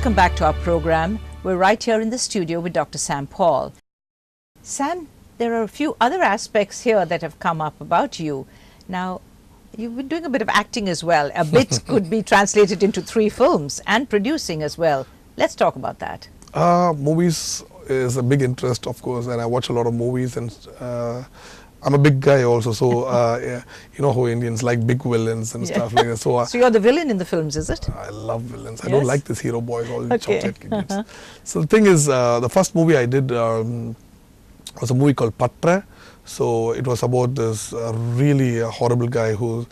Welcome back to our program. We're right here in the studio with Dr. Sam Paul. Sam, there are a few other aspects here that have come up about you. Now, you've been doing a bit of acting as well. A bit could be translated into 3 films and producing as well. Let's talk about that. Movies is a big interest, of course, and I watch a lot of movies, and I'm a big guy also, so yeah, you know how Indians like big villains and stuff like that. So you're the villain in the films, is it? I love villains. Yes? I don't like this hero boys, all the chocolate kids. So the thing is, the first movie I did was a movie called Patra. So it was about this really horrible guy who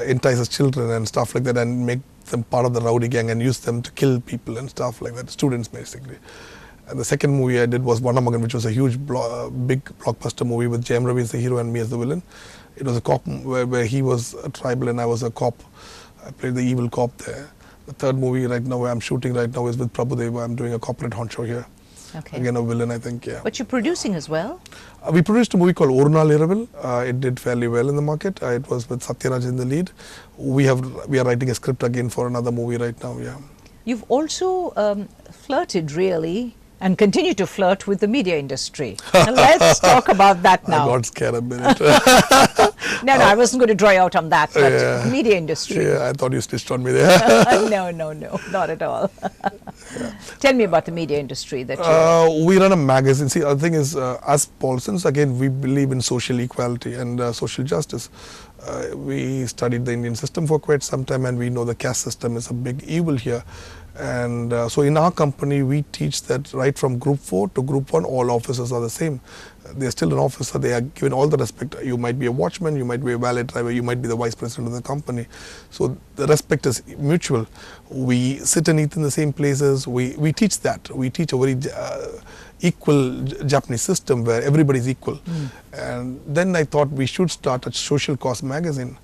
entices children and stuff like that, and make them part of the rowdy gang and use them to kill people and stuff like that, students basically. And the second movie I did was Vanamagan, which was a huge, big blockbuster movie with Jayam Ravi as the hero and me as the villain. It was a cop where he was a tribal and I was a cop. I played the evil cop there. The third movie right now, where I'm shooting right now, is with Prabhudeva. I'm doing a corporate honcho here. Okay. Again, a villain, I think, yeah. But you're producing as well? We produced a movie called Orunal Iraval. It did fairly well in the market. It was with Satyaraj in the lead. We are writing a script again for another movie right now, yeah. You've also flirted, really, and continue to flirt with the media industry. Now let's talk about that now. I got scared a minute. No, I wasn't going to draw you out on that, but media industry. Yeah, I thought you stitched on me there. No, not at all. Tell me about the media industry that we run a magazine. See, the thing is, us Paulsons, again, we believe in social equality and social justice. We studied the Indian system for quite some time, and we know the caste system is a big evil here. And so in our company, we teach that right from group 4 to group 1, all officers are the same. They're still an officer. They are given all the respect. You might be a watchman, you might be a valet driver, you might be the vice president of the company. So the respect is mutual. We sit and eat in the same places. We teach that. We teach a very equal Japanese system where everybody is equal. And then I thought we should start a social cause magazine.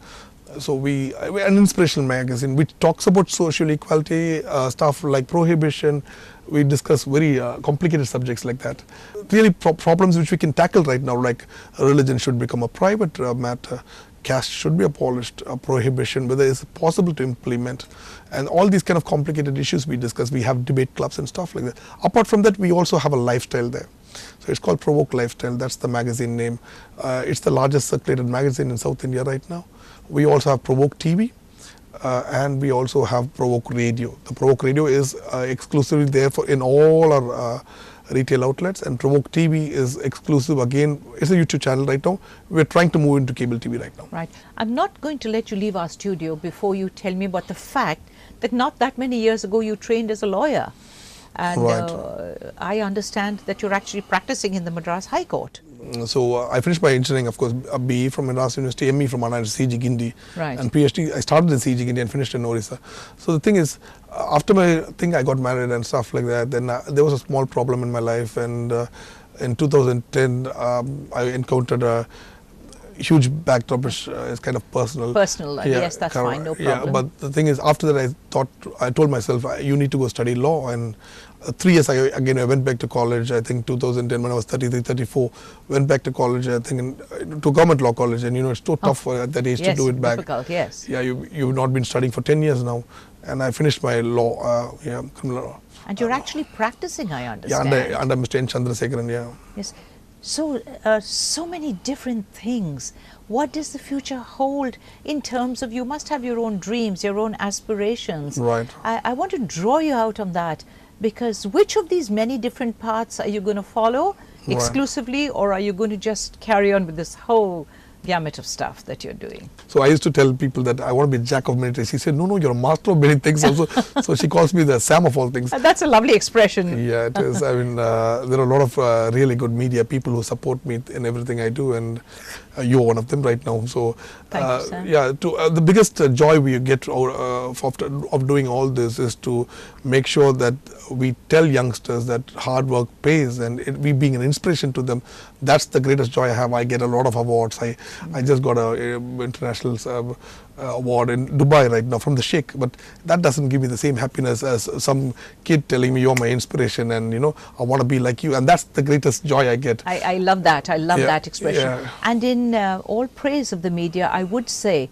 So an inspirational magazine which talks about social equality, stuff like prohibition. We discuss very complicated subjects like that. Really problems which we can tackle right now, like religion should become a private matter, caste should be abolished, prohibition, whether it's possible to implement, and all these kind of complicated issues we discuss. We have debate clubs and stuff like that. Apart from that, we also have a lifestyle there. So it's called Provoke Lifestyle. That's the magazine name. It's the largest circulated magazine in South India right now. We also have Provoke TV, and we also have Provoke Radio. The Provoke Radio is exclusively there in all our retail outlets, and Provoke TV is exclusive. Again, it's a YouTube channel right now. We're trying to move into cable TV right now. Right. I'm not going to let you leave our studio before you tell me about the fact that not that many years ago you trained as a lawyer. And I understand that you're actually practicing in the Madras High Court. So I finished my engineering, of course, a BE from Madras University, ME from CG Guindy, and PhD. I started in CG Guindy and finished in Orissa. So the thing is, after my thing, I got married and stuff like that. Then there was a small problem in my life, and in 2010, I encountered a huge backdrop, which is kind of personal. Yes, that's fine, no problem. Yeah, but the thing is, after that, I told myself, you need to go study law. And 3 years I went back to college. I think 2010, when I was 33, 34, went back to college. I think to government law college, and it's so tough at that age to do it back. Difficult, yes. Yeah, you've not been studying for 10 years now, and I finished my law, criminal law. And you're actually practicing, I understand. Yeah, under Mr. N. Chandrasekharan, yeah. Yes. So, so many different things. What does the future hold in terms of, you must have your own dreams, your own aspirations. Right. I want to draw you out on that, because which of these many different paths are you going to follow exclusively, or are you going to just carry on with this whole gamut of stuff that you're doing? So I used to tell people that I want to be a jack of many trades. She said, no, you're a master of many things also. So she calls me the Sam of all things. That's a lovely expression. Yeah, it is. I mean, there are a lot of really good media people who support me in everything I do, and you're one of them right now. So thank you, Sam. Yeah, the biggest joy we get of doing all this is to make sure that we tell youngsters that hard work pays, and we being an inspiration to them. That's the greatest joy I have. I get a lot of awards. I just got a international award in Dubai right now from the Sheikh, but that doesn't give me the same happiness as some kid telling me you're my inspiration, and I want to be like you, and that's the greatest joy I get. I love that. I love that expression. Yeah. And in all praise of the media, I would say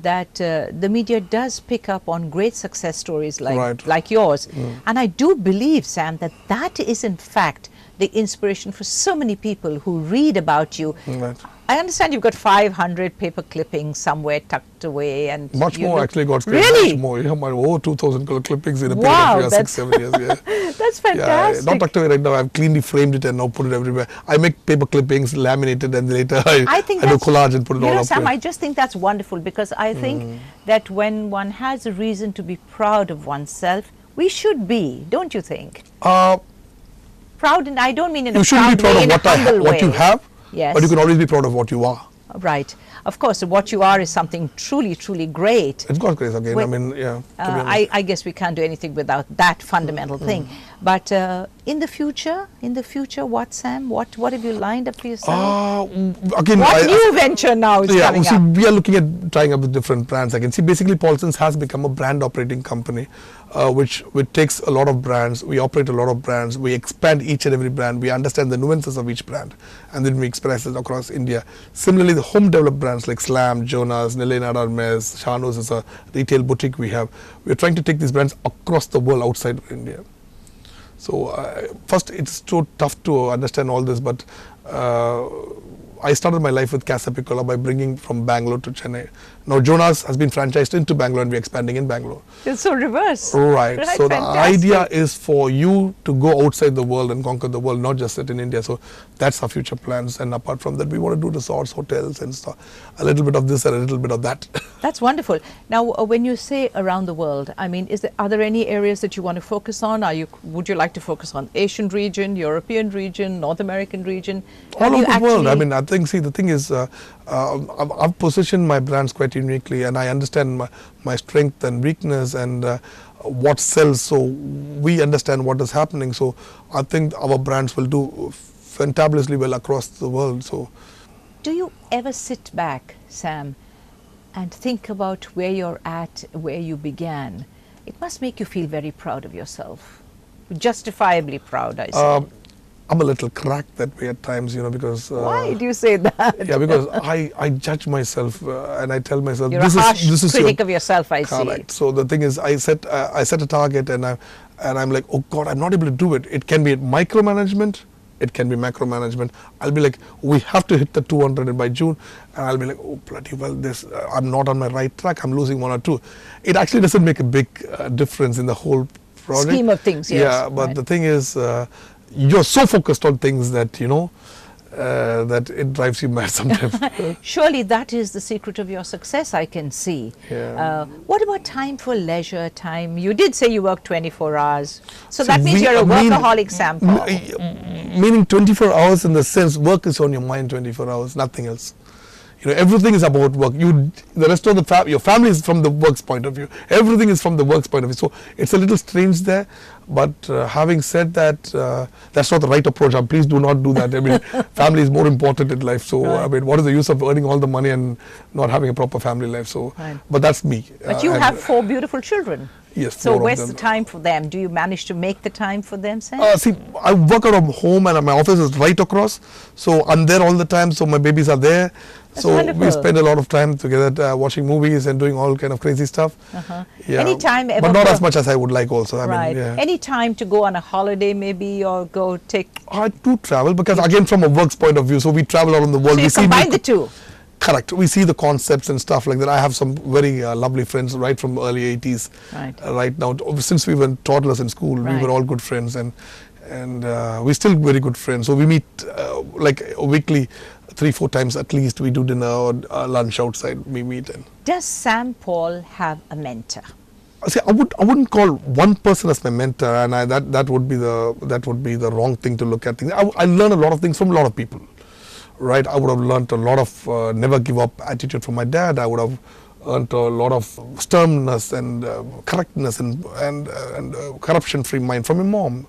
that the media does pick up on great success stories Right. like yours. And I do believe, Sam, that that is in fact the inspiration for so many people who read about you. Right. I understand you've got 500 paper clippings somewhere tucked away, and Much you more, look- actually, God's Really? much more. Yeah, my over 2,000 clippings in a Wow, period of 6, 7 years. Yeah. That's Yeah, fantastic. not tucked away right now. I've cleanly framed it and now put it everywhere. I make paper clippings, laminated, and later I do that's- collage and put it you all know, up. Sam, Yeah. I just think that's wonderful, because I think that when one has a reason to be proud of oneself, we should be, don't you think? Proud, and I don't mean in You a shouldn't be proud proud way, of in a what humble what you way. have, Yes. but you can always be proud of what you are. Right. Of course, what you are is something truly, truly great. It's God's grace again. Wait, I mean, yeah. to be honest. I guess we can't do anything without that fundamental thing. But in the future, what, Sam? What have you lined up for yourself? Again, What new venture now is coming see, up? we are looking at trying up with different brands. I can see basically Paulson's has become a brand operating company, which takes a lot of brands. We operate a lot of brands. We expand each and every brand. We understand the nuances of each brand, and then we express it across India. Similarly, the home developed brands like Slam, Jonas, Nilena Hermes, Shanos is a retail boutique we have. We're trying to take these brands across the world outside of India. So first, it's so tough to understand all this, but I started my life with Casa Piccola by bringing from Bangalore to Chennai. Now Jonas has been franchised into Bangalore and we're expanding in Bangalore. It's so reverse. Right. So the fantastic. idea is for you to go outside the world and conquer the world, not just sit in India. So that's our future plans. And apart from that, we want to do resorts, hotels and stuff. A little bit of this and a little bit of that. That's wonderful. Now, when you say around the world, I mean, are there any areas that you want to focus on? Would you like to focus on Asian region, European region, North American region? All over the world. I mean, I think, see, the thing is, I've positioned my brands quite uniquely, and I understand my strength and weakness and what sells. So we understand what is happening. So I think our brands will do fantabulously well across the world. So, do you ever sit back, Sam, and think about where you're at, where you began? It must make you feel very proud of yourself. Justifiably proud, I say. I'm a little cracked that way at times, because... Why do you say that? Yeah, because I judge myself and I tell myself... You're a harsh critic of yourself, I see. Correct. So the thing is, I set a target and I'm like, oh God, I'm not able to do it. It can be micromanagement, it can be macro management. I'll be like, we have to hit the 200 by June, and I'll be like, oh bloody well, I'm not on my right track, I'm losing 1 or 2. It actually doesn't make a big difference in the whole project. Scheme of things, yes. Yeah, but right. the thing is, you're so focused on things that, that it drives you mad sometimes. Surely that is the secret of your success, I can see. Yeah. What about time for leisure time? You did say you work 24 hours. So that means you're a workaholic, Sam Paul. Meaning 24 hours in the sense, work is on your mind 24 hours, nothing else. Everything is about work. The rest of your family is from the work's point of view. Everything is from the work's point of view. So it's a little strange there. But having said that, that's not the right approach. Please do not do that. I mean, family is more important in life. So right. I mean, what is the use of earning all the money and not having a proper family life? So, right. But that's me. But you have 4 beautiful children. Yes. So where's the time for them? Do you manage to make the time for them, Sam? See, I work out of home and my office is right across. So I'm there all the time. So my babies are there. That's so wonderful. we spend a lot of time together watching movies and doing all kind of crazy stuff. Yeah. Any time ever? But not as much as I would like also. I right. mean, yeah. Any time to go on a holiday maybe, or go take... I do travel because again from a work's point of view. So we travel around the world. So you combine the two? Correct. We see the concepts and stuff like that. I have some very lovely friends right from the early 80s. Right. Right now, since we were toddlers in school, right. we were all good friends, and we're still very good friends. So we meet like weekly, 3-4 times at least. We do dinner or lunch outside. We meet. And does Sam Paul have a mentor? See, I wouldn't call one person as my mentor, and that would be the wrong thing to look at things. I learn a lot of things from a lot of people. Right, I would have learned a lot of never give up attitude from my dad. I would have earned a lot of sternness and correctness and corruption free mind from my mom.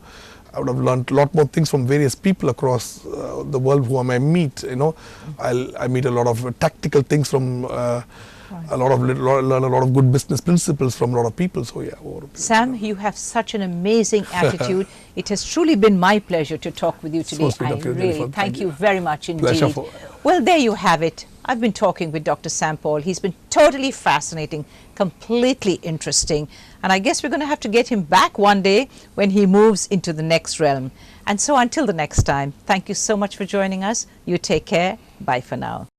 I would have learned a lot more things from various people across the world whom I meet. I meet a lot of tactical things from learn a lot of good business principles from a lot of people. So yeah. Sam, you have such an amazing attitude. It has truly been my pleasure to talk with you today. So sweet of you, really Jenifer. thank you very much indeed. Pleasure Well, there you have it. I've been talking with Dr. Sam Paul. He's been totally fascinating, completely interesting. And I guess we're going to have to get him back one day when he moves into the next realm. And so until the next time, thank you so much for joining us. You take care. Bye for now.